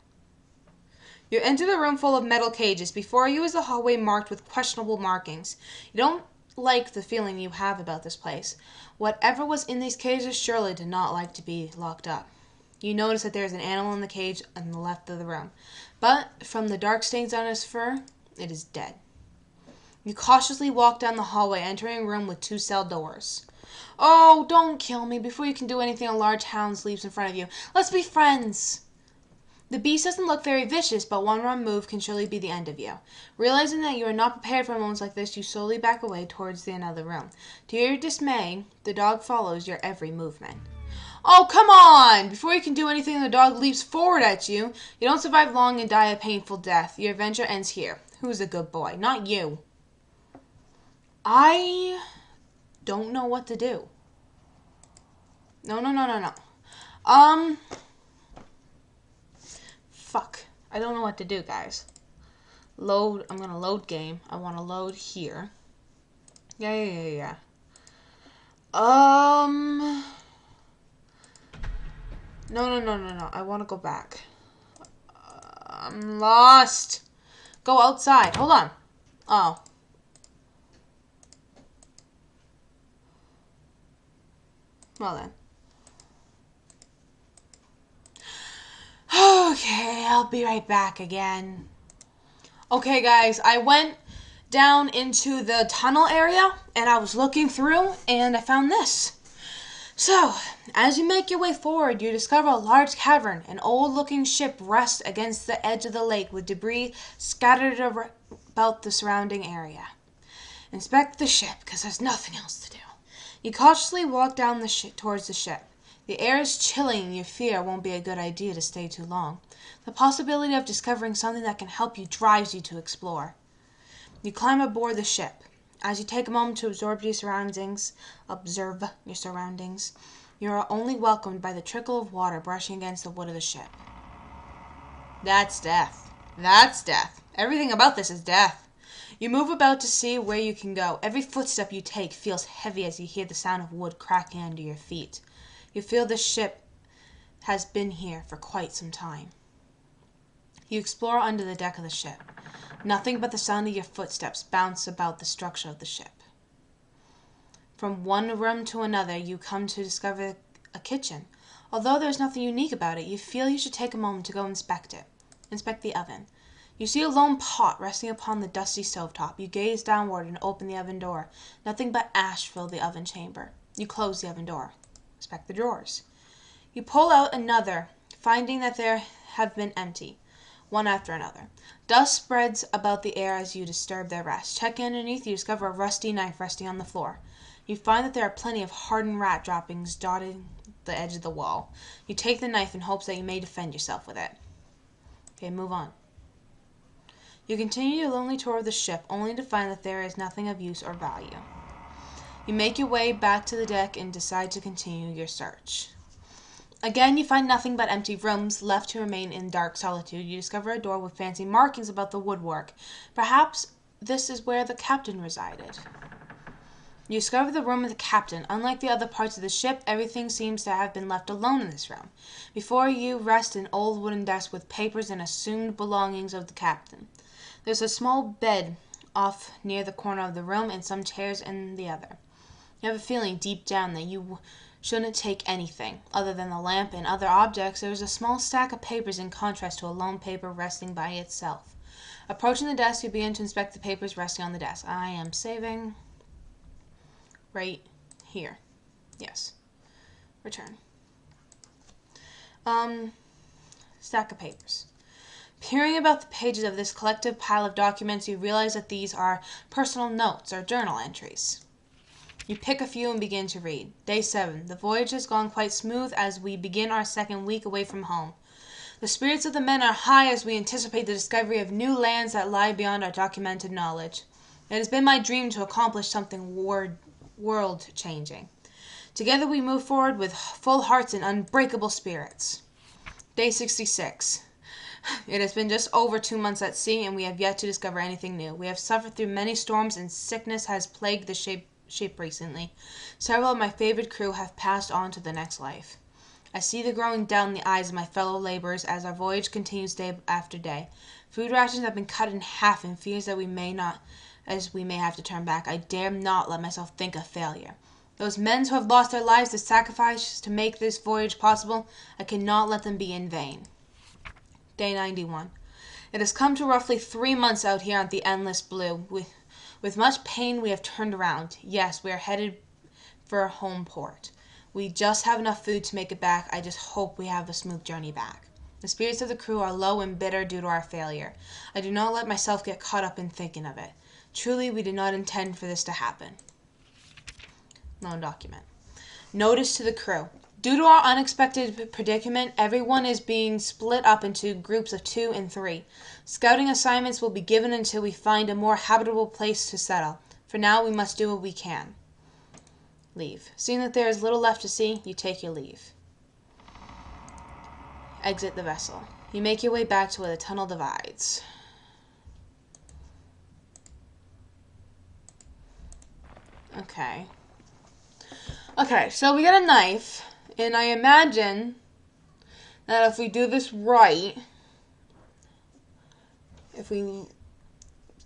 You enter the room full of metal cages. Before you is a hallway marked with questionable markings. You don't like the feeling you have about this place. Whatever was in these cages surely did not like to be locked up. You notice that there is an animal in the cage on the left of the room, but from the dark stains on its fur, it is dead. You cautiously walk down the hallway, entering a room with 2 cell doors. Oh, don't kill me. Before you can do anything, a large hound leaps in front of you. Let's be friends. The beast doesn't look very vicious, but one wrong move can surely be the end of you. Realizing that you are not prepared for moments like this, you slowly back away towards the another room. To your dismay, the dog follows your every movement. Oh, come on! Before you can do anything, the dog leaps forward at you. You don't survive long and die a painful death. Your adventure ends here. Who's a good boy? Not you. I don't know what to do. No. Fuck. I don't know what to do, guys. Load. I'm gonna load game. I want to load here. Yeah. No. I want to go back. I'm lost. Go outside. Hold on. Oh. Well then. Okay, I'll be right back again. Okay, guys, I went down into the tunnel area, and I was looking through, and I found this. So, as you make your way forward, you discover a large cavern. An old-looking ship rests against the edge of the lake with debris scattered about the surrounding area. Inspect the ship, because there's nothing else to do. You cautiously walk down towards the ship. The air is chilling and you fear it won't be a good idea to stay too long. The possibility of discovering something that can help you drives you to explore. You climb aboard the ship. As you take a moment to observe your surroundings, you are only welcomed by the trickle of water brushing against the wood of the ship. That's death. That's death. Everything about this is death. You move about to see where you can go. Every footstep you take feels heavy as you hear the sound of wood cracking under your feet. You feel the ship has been here for quite some time. You explore under the deck of the ship. Nothing but the sound of your footsteps bounce about the structure of the ship. From one room to another, you come to discover a kitchen. Although there is nothing unique about it, you feel you should take a moment to go inspect it. Inspect the oven. You see a lone pot resting upon the dusty stovetop. You gaze downward and open the oven door. Nothing but ash filled the oven chamber. You close the oven door. Inspect the drawers. You pull out another, finding that they have been empty, one after another. Dust spreads about the air as you disturb their rest. Checking underneath, you discover a rusty knife resting on the floor. You find that there are plenty of hardened rat droppings dotting the edge of the wall. You take the knife in hopes that you may defend yourself with it. Okay, move on. You continue your lonely tour of the ship, only to find that there is nothing of use or value. You make your way back to the deck and decide to continue your search. Again, you find nothing but empty rooms left to remain in dark solitude. You discover a door with fancy markings about the woodwork. Perhaps this is where the captain resided. You discover the room of the captain. Unlike the other parts of the ship, everything seems to have been left alone in this room. Before you rests an old wooden desk with papers and assumed belongings of the captain. There's a small bed off near the corner of the room and some chairs in the other. You have a feeling deep down that you shouldn't take anything. Other than the lamp and other objects, there is a small stack of papers in contrast to a lone paper resting by itself. Approaching the desk, you begin to inspect the papers resting on the desk. I am saving right here. Yes. Return. Stack of papers. Peering about the pages of this collective pile of documents, you realize that these are personal notes or journal entries. You pick a few and begin to read. Day 7. The voyage has gone quite smooth as we begin our second week away from home. The spirits of the men are high as we anticipate the discovery of new lands that lie beyond our documented knowledge. It has been my dream to accomplish something world-changing. Together we move forward with full hearts and unbreakable spirits. Day 66. It has been just over 2 months at sea, and we have yet to discover anything new. We have suffered through many storms, and sickness has plagued the ship recently. Several of my favorite crew have passed on to the next life. I see the growing doubt in the eyes of my fellow laborers as our voyage continues day after day. Food rations have been cut in half in fears that we may have to turn back. I dare not let myself think of failure. Those men who have lost their lives to sacrifice to make this voyage possible, I cannot let them be in vain. Day 91. It has come to roughly 3 months out here on the endless blue. With much pain we have turned around. Yes, we are headed for a home port. We just have enough food to make it back. I just hope we have a smooth journey back. The spirits of the crew are low and bitter due to our failure. I do not let myself get caught up in thinking of it. Truly, we did not intend for this to happen. Loan document. Notice to the crew. Due to our unexpected predicament, everyone is being split up into groups of 2 and 3. Scouting assignments will be given until we find a more habitable place to settle. For now, we must do what we can. Leave. Seeing that there is little left to see, you take your leave. Exit the vessel. You make your way back to where the tunnel divides. Okay. Okay, so we got a knife. And I imagine that if we do this right, if we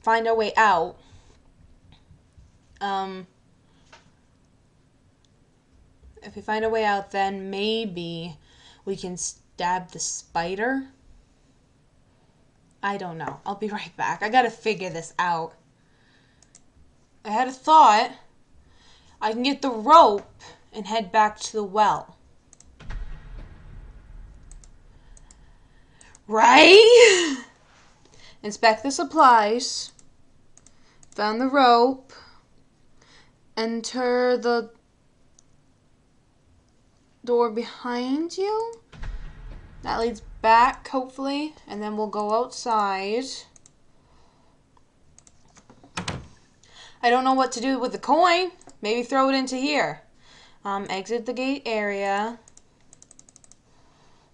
find our way out, then maybe we can stab the spider. I don't know. I'll be right back. I gotta figure this out. I had a thought. I can get the rope and head back to the well. Right? Inspect the supplies. Found the rope. Enter the door behind you. That leads back, hopefully. And then we'll go outside. I don't know what to do with the coin. Maybe throw it into here. Exit the gate area.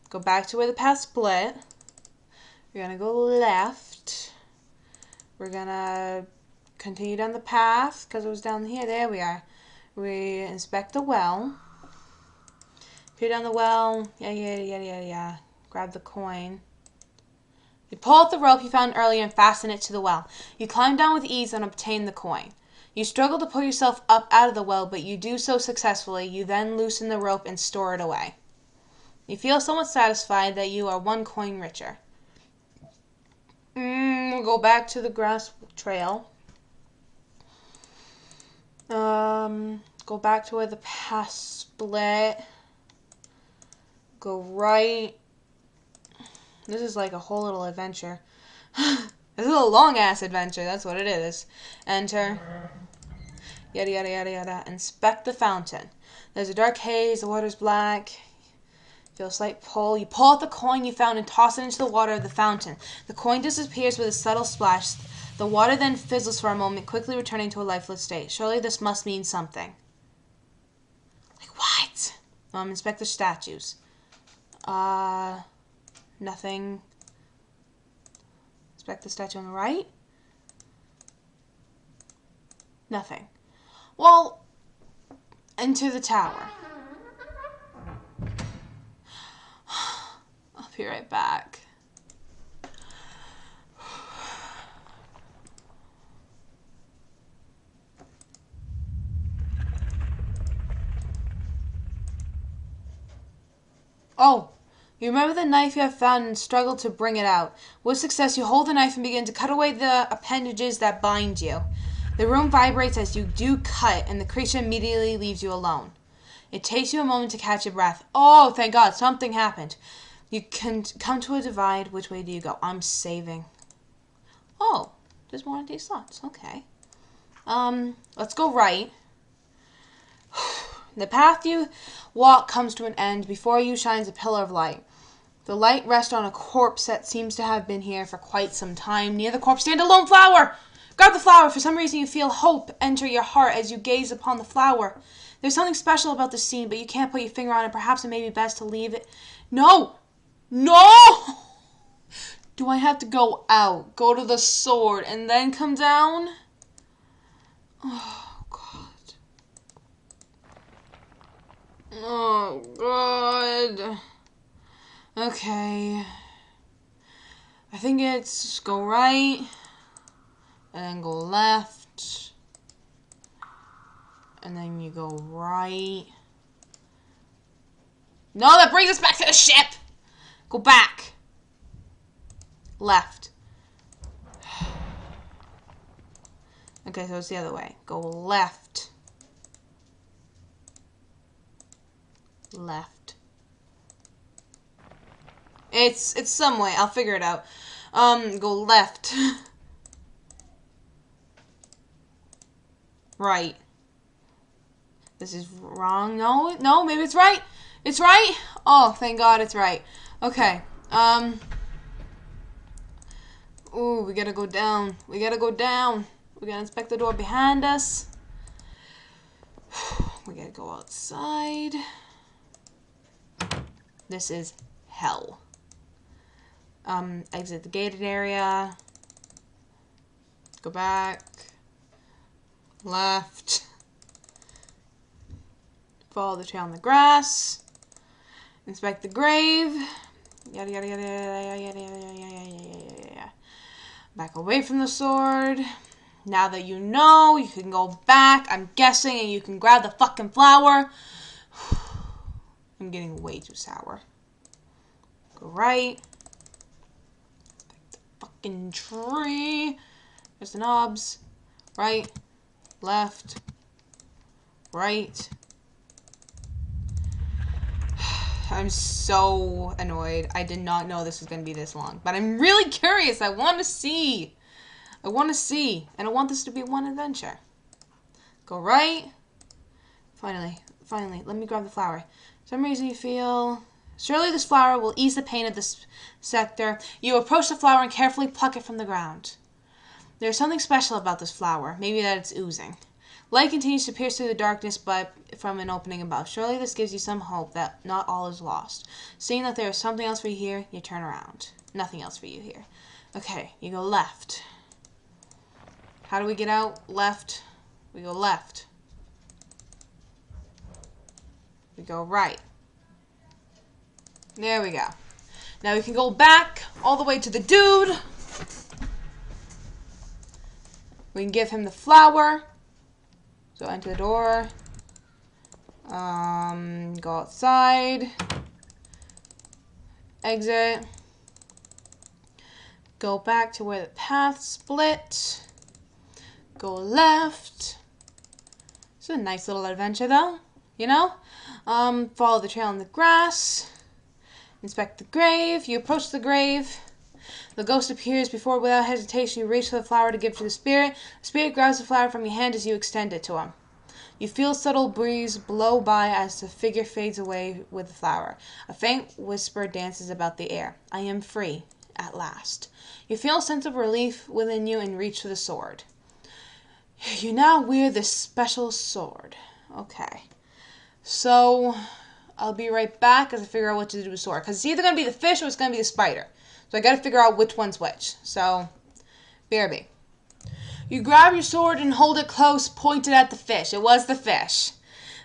Go back to where the path split. We're going to go left. We're going to continue down the path because it was down here. There we are. We inspect the well. Peer down the well. Yeah. Grab the coin. You pull out the rope you found earlier and fasten it to the well. You climb down with ease and obtain the coin. You struggle to pull yourself up out of the well, but you do so successfully. You then loosen the rope and store it away. You feel somewhat satisfied that you are 1 coin richer. We'll go back to the grass trail. Go back to where the path split. Go right. This is like a whole little adventure. This is a long-ass adventure. That's what it is. Enter. Yada. Inspect the fountain. There's a dark haze. The water's black. Feel a slight pull. You pull out the coin you found and toss it into the water of the fountain. The coin disappears with a subtle splash. The water then fizzles for a moment, quickly returning to a lifeless state. Surely this must mean something. Like what? Inspect the statues. Nothing. Inspect the statue on the right. Nothing. Well, enter the tower. I'll be right back. Oh, you remember the knife you have found and struggle to bring it out. With success, you hold the knife and begin to cut away the appendages that bind you. The room vibrates as you do cut, and the creature immediately leaves you alone. It takes you a moment to catch your breath. Oh, thank God, something happened. You can come to a divide. Which way do you go? I'm saving. Oh, there's more empty slots. Okay. Let's go right. The path you walk comes to an end. Before you shines a pillar of light. The light rests on a corpse that seems to have been here for quite some time. Near the corpse, stand a lone flower. Grab the flower. For some reason, you feel hope enter your heart as you gaze upon the flower. There's something special about the scene, but you can't put your finger on it. Perhaps it may be best to leave it. No! Do I have to go out, go to the sword, and then come down? Oh, God. Oh, God. Okay. I think it's go right, and then go left, and then you go right. No, that brings us back to the ship! Go back. Left. Okay, so it's the other way. Go left. Left. It's some way. I'll figure it out. Go left. Right. This is wrong. No, maybe it's right. It's right? Oh, thank God it's right. Okay. Ooh, we gotta go down. We gotta inspect the door behind us. We gotta go outside. This is hell. Exit the gated area. Go back. Left. Follow the trail in the grass. Inspect the grave. Yada yada yada yada yada yada yada. Back away from the sword. Now that you know, you can go back, I'm guessing, and you can grab the fucking flower. I'm getting way too sour. Go right. Back the fucking tree. There's the knobs. Right. Left. Right. I'm so annoyed. I did not know this was going to be this long. But I'm really curious. I want to see. And I want this to be one adventure. Go right. Finally. Let me grab the flower. For some reason you feel... Surely this flower will ease the pain of this sector. You approach the flower and carefully pluck it from the ground. There's something special about this flower. Maybe that it's oozing. Light continues to pierce through the darkness from an opening above. Surely this gives you some hope that not all is lost. Seeing that there is something else for you here, you turn around. Nothing else for you here. Okay, you go left. How do we get out? Left. We go left. We go right. There we go. Now we can go back all the way to the dude. We can give him the flower. So enter the door. Go outside. Exit. Go back to where the path split. Go left. It's a nice little adventure though, you know? Follow the trail in the grass. Inspect the grave. You approach the grave. The ghost appears before, without hesitation, you reach for the flower to give to the spirit. The spirit grabs the flower from your hand as you extend it to him. You feel a subtle breeze blow by as the figure fades away with the flower. A faint whisper dances about the air. I am free, at last. You feel a sense of relief within you and reach for the sword. You now wield this special sword. Okay. So, I'll be right back as I figure out what to do with the sword. Because it's either going to be the fish or it's going to be the spider. So I got to figure out which one's which. So, BRB. You grab your sword and hold it close, pointed at the fish. It was the fish.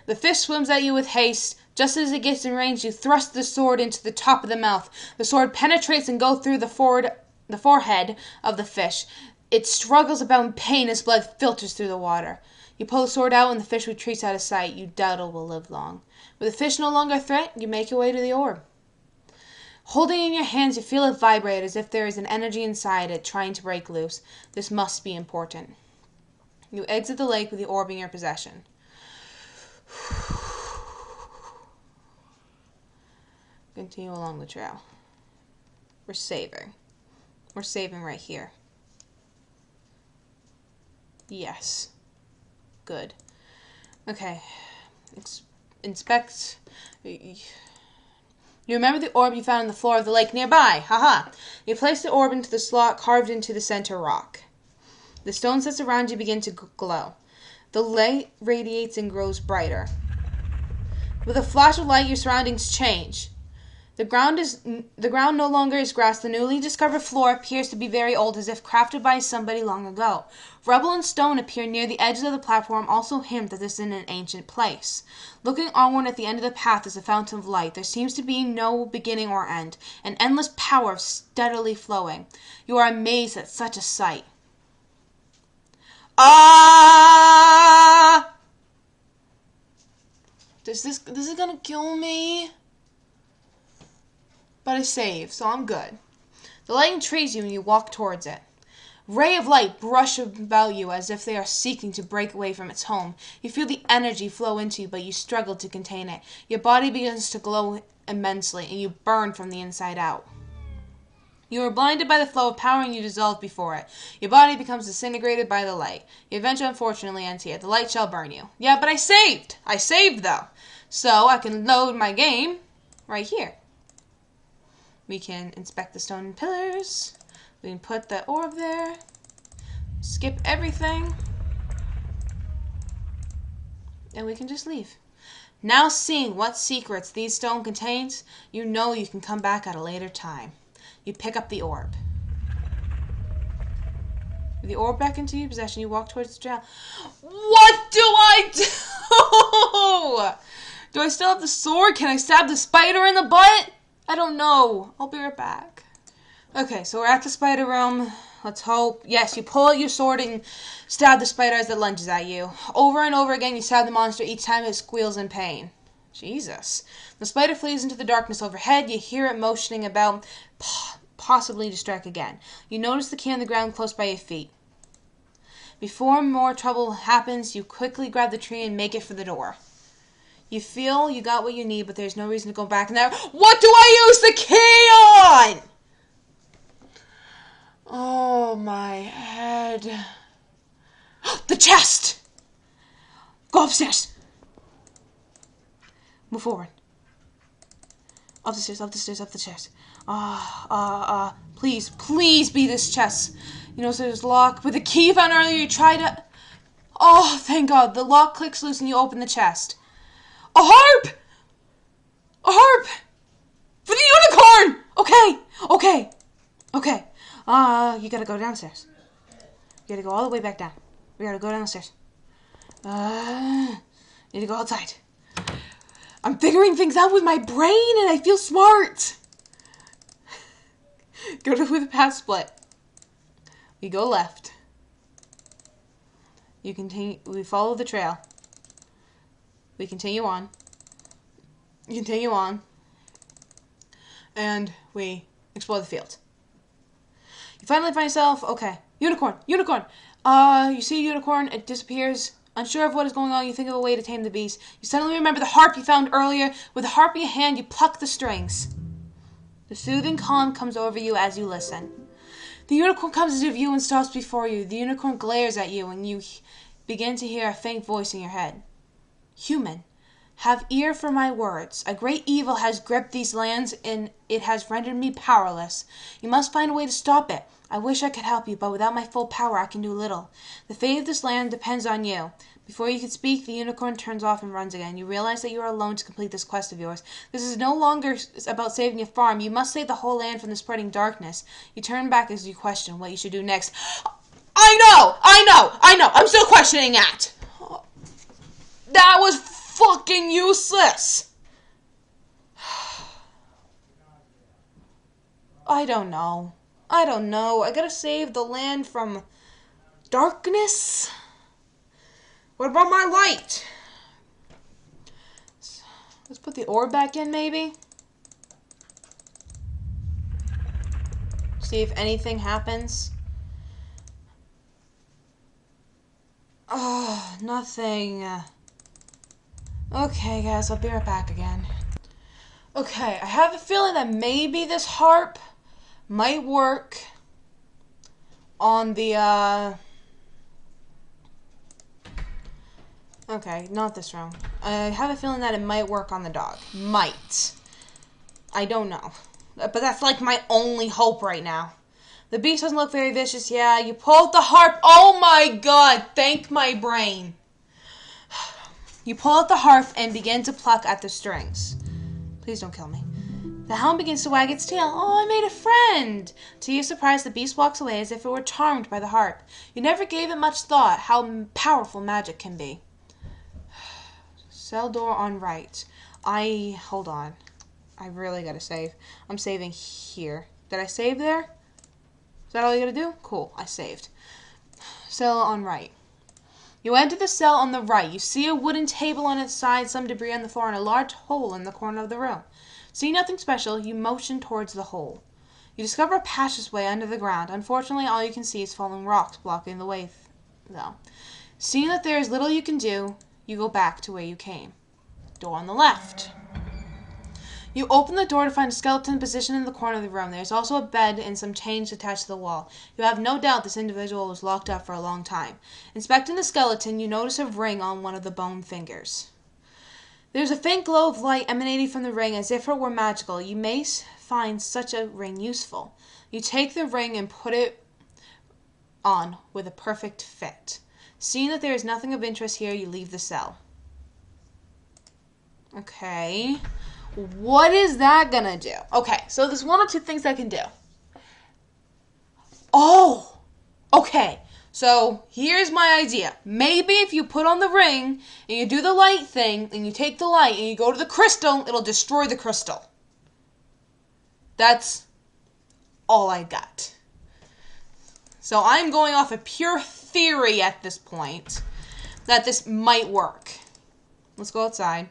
The fish swims at you with haste. Just as it gets in range, you thrust the sword into the top of the mouth. The sword penetrates and goes through the forehead of the fish. It struggles about in pain as blood filters through the water. You pull the sword out and the fish retreats out of sight. You doubt it will live long. With the fish no longer a threat, you make your way to the orb. Holding it in your hands, you feel it vibrate as if there is an energy inside it trying to break loose. This must be important. You exit the lake with the orb in your possession. Continue along the trail. We're saving. We're saving right here. Yes. Good. Okay. Inspect. You remember the orb you found on the floor of the lake nearby. Haha. You place the orb into the slot carved into the center rock. The stones that surround you begin to glow. The light radiates and grows brighter. With a flash of light, your surroundings change. The ground no longer is grass. The newly discovered floor appears to be very old, as if crafted by somebody long ago. Rubble and stone appear near the edges of the platform, also hint that this is in an ancient place. Looking onward at the end of the path is a fountain of light. There seems to be no beginning or end, an endless power steadily flowing. You are amazed at such a sight. Ah! This is gonna kill me. But I saved, so I'm good. The light intrigues you and you walk towards it. Ray of light brush about you as if they are seeking to break away from its home. You feel the energy flow into you, but you struggle to contain it. Your body begins to glow immensely, and you burn from the inside out. You are blinded by the flow of power and you dissolve before it. Your body becomes disintegrated by the light. Your adventure unfortunately ends here. The light shall burn you. Yeah, but I saved! I saved, though. So I can load my game right here. We can inspect the stone pillars. We can put the orb there. Skip everything. And we can just leave. Now seeing what secrets these stone contains, you know you can come back at a later time. You pick up the orb. With the orb back into your possession, you walk towards the trail. What do I do? Do I still have the sword? Can I stab the spider in the butt? I don't know. I'll be right back. Okay, so we're at the spider room. Let's hope. Yes, you pull out your sword and stab the spider as it lunges at you. Over and over again, you stab the monster each time it squeals in pain. Jesus. The spider flees into the darkness overhead. You hear it motioning about, possibly to strike again. You notice the key on the ground close by your feet. Before more trouble happens, you quickly grab the tree and make it for the door. You feel you got what you need, but there's no reason to go back now. What do I use the key on? Oh, my head. The chest! Go upstairs. Move forward. Up the stairs, up the stairs, up the stairs. Please, please be this chest. You know, so there's a lock. With the key you found earlier, you try to... Oh, thank God. The lock clicks loose and you open the chest. A harp! A harp! For the unicorn! Okay, okay, okay. You gotta go downstairs. You gotta go all the way back down. We gotta go downstairs. Need to go outside. I'm figuring things out with my brain and I feel smart. Go to the path split. We go left. You continue. We follow the trail. We continue on. Continue on. And we explore the field. You finally find yourself, okay, unicorn, unicorn. You see a unicorn, it disappears. Unsure of what is going on, you think of a way to tame the beast. You suddenly remember the harp you found earlier. With the harp in your hand, you pluck the strings. The soothing calm comes over you as you listen. The unicorn comes into view and stops before you. The unicorn glares at you and you begin to hear a faint voice in your head. Human, have ear for my words. A great evil has gripped these lands and it has rendered me powerless. You must find a way to stop it. I wish I could help you, but without my full power I can do little. The fate of this land depends on you. Before you can speak, the unicorn turns off and runs again. You realize that you are alone to complete this quest of yours. This is no longer about saving a farm. You must save the whole land from the spreading darkness. You turn back as you question what you should do next. I know. I'm still questioning that. That was fucking useless. I don't know. I gotta save the land from darkness. What about my light? Let's put the orb back in, maybe. See if anything happens. Oh, nothing. Okay, guys, I'll be right back again. Okay, I have a feeling that maybe this harp might work on the, Okay, not this room. I have a feeling that it might work on the dog. Might. I don't know. But that's like my only hope right now. The beast doesn't look very vicious. Yeah, you pull out the harp. Oh my God, thank my brain. You pull out the harp and begin to pluck at the strings. Please don't kill me. The hound begins to wag its tail. Oh, I made a friend. To your surprise, the beast walks away as if it were charmed by the harp. You never gave it much thought how powerful magic can be. Cell door on right. Hold on. I really gotta save. I'm saving here. Did I save there? Is that all you gotta do? Cool, I saved. Cell on right. You enter the cell on the right. You see a wooden table on its side, some debris on the floor, and a large hole in the corner of the room. Seeing nothing special, you motion towards the hole. You discover a passageway under the ground. Unfortunately, all you can see is fallen rocks blocking the way, though. Seeing that there is little you can do, you go back to where you came. Door on the left. You open the door to find a skeleton positioned in the corner of the room. There is also a bed and some chains attached to the wall. You have no doubt this individual was locked up for a long time. Inspecting the skeleton, you notice a ring on one of the bone fingers. There's a faint glow of light emanating from the ring as if it were magical. You may find such a ring useful. You take the ring and put it on with a perfect fit. Seeing that there is nothing of interest here, you leave the cell. Okay. What is that gonna do? Okay, so there's one or two things I can do. Oh! Okay. So, here's my idea. Maybe if you put on the ring, and you do the light thing, and you take the light, and you go to the crystal, it'll destroy the crystal. That's all I got. So, I'm going off a pure theory at this point, that this might work. Let's go outside.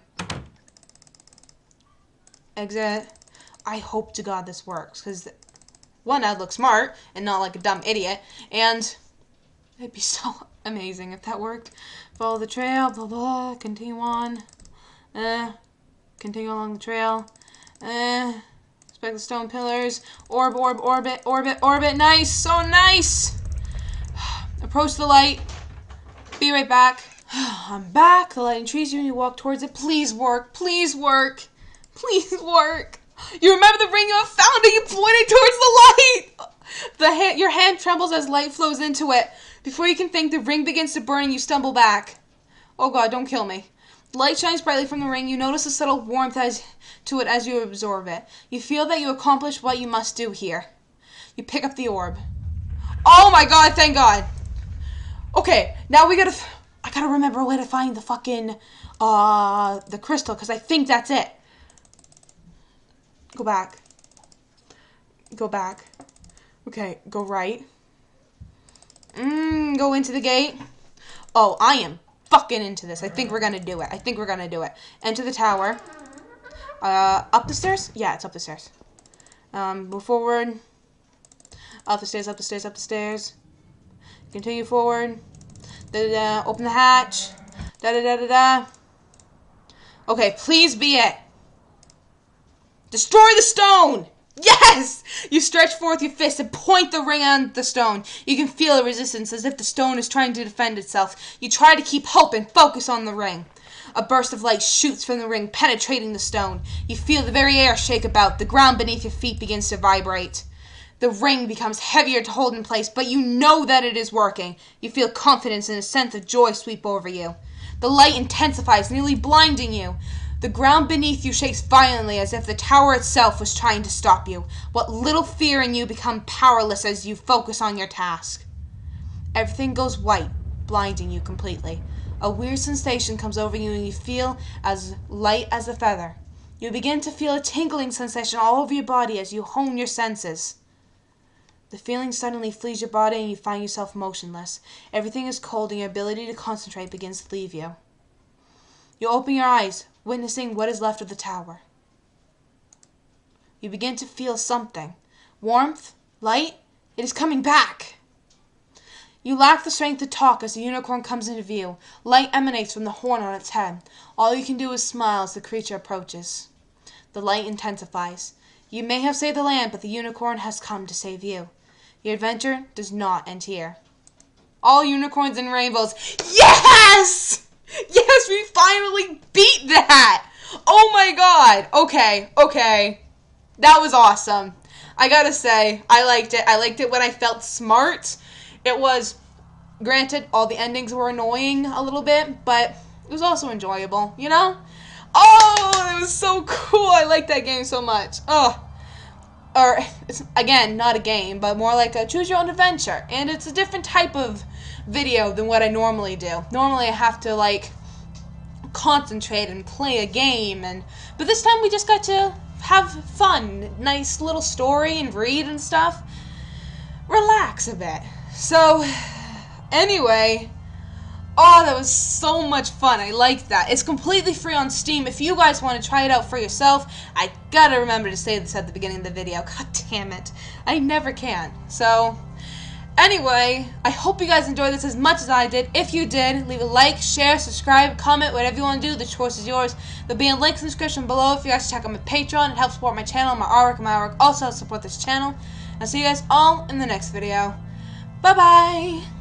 Exit. I hope to God this works, because, one, I'd look smart, and not like a dumb idiot, and it'd be so amazing if that worked. Follow the trail, blah, blah, continue on. Continue along the trail. Inspect the stone pillars. Orb, orbit, orbit. Nice, so nice. Approach the light. Be right back. I'm back. The light entreats you and you walk towards it. Please work. Please work. Please work. You remember the ring you have found and you pointed towards the light! Your hand trembles as light flows into it. Before you can think, the ring begins to burn and you stumble back. Oh god, don't kill me. The light shines brightly from the ring. You notice a subtle warmth to it as you absorb it. You feel that you accomplished what you must do here. You pick up the orb. Oh my god, thank god. Okay, now I gotta remember a way to find the fucking, the crystal, because I think that's it. Go back. Go back. Okay, go right. Go into the gate. Oh, I am fucking into this. I think we're gonna do it. Enter the tower. Up the stairs? Yeah, it's up the stairs. Move forward. Up the stairs. Continue forward. Da-da-da. Open the hatch. Da-da-da-da-da. Okay, please be it. Destroy the stone! Yes! You stretch forth your fist and point the ring on the stone. You can feel a resistance as if the stone is trying to defend itself. You try to keep hope and focus on the ring. A burst of light shoots from the ring, penetrating the stone. You feel the very air shake about. The ground beneath your feet begins to vibrate. The ring becomes heavier to hold in place, but you know that it is working. You feel confidence and a sense of joy sweep over you. The light intensifies, nearly blinding you. The ground beneath you shakes violently as if the tower itself was trying to stop you. What little fear in you becomes powerless as you focus on your task. Everything goes white, blinding you completely. A weird sensation comes over you and you feel as light as a feather. You begin to feel a tingling sensation all over your body as you hone your senses. The feeling suddenly flees your body and you find yourself motionless. Everything is cold and your ability to concentrate begins to leave you. You open your eyes, witnessing what is left of the tower. You begin to feel something. Warmth? Light? It is coming back! You lack the strength to talk as the unicorn comes into view. Light emanates from the horn on its head. All you can do is smile as the creature approaches. The light intensifies. You may have saved the land, but the unicorn has come to save you. Your adventure does not end here. All unicorns and rainbows. Yes! Yes, we finally beat that! Oh my god! Okay. That was awesome. I gotta say, I liked it. I liked it when I felt smart. It was, granted, all the endings were annoying a little bit, but it was also enjoyable, you know? Oh, it was so cool. I like that game so much. Oh. Or, it's, again, not a game, but more like a choose your own adventure. And it's a different type of video than what I normally do. Normally I have to, like, concentrate and play a game, but this time we just got to have fun. Nice little story and read and stuff. Relax a bit. So, anyway, oh, that was so much fun. I liked that. It's completely free on Steam. If you guys want to try it out for yourself, I gotta remember to say this at the beginning of the video. God damn it. I never can. So, anyway, I hope you guys enjoyed this as much as I did. If you did, leave a like, share, subscribe, comment, whatever you want to do. The choice is yours. There'll be a link in the description below if you guys check out my Patreon. It helps support my channel, my artwork also helps support this channel. I'll see you guys all in the next video. Bye-bye!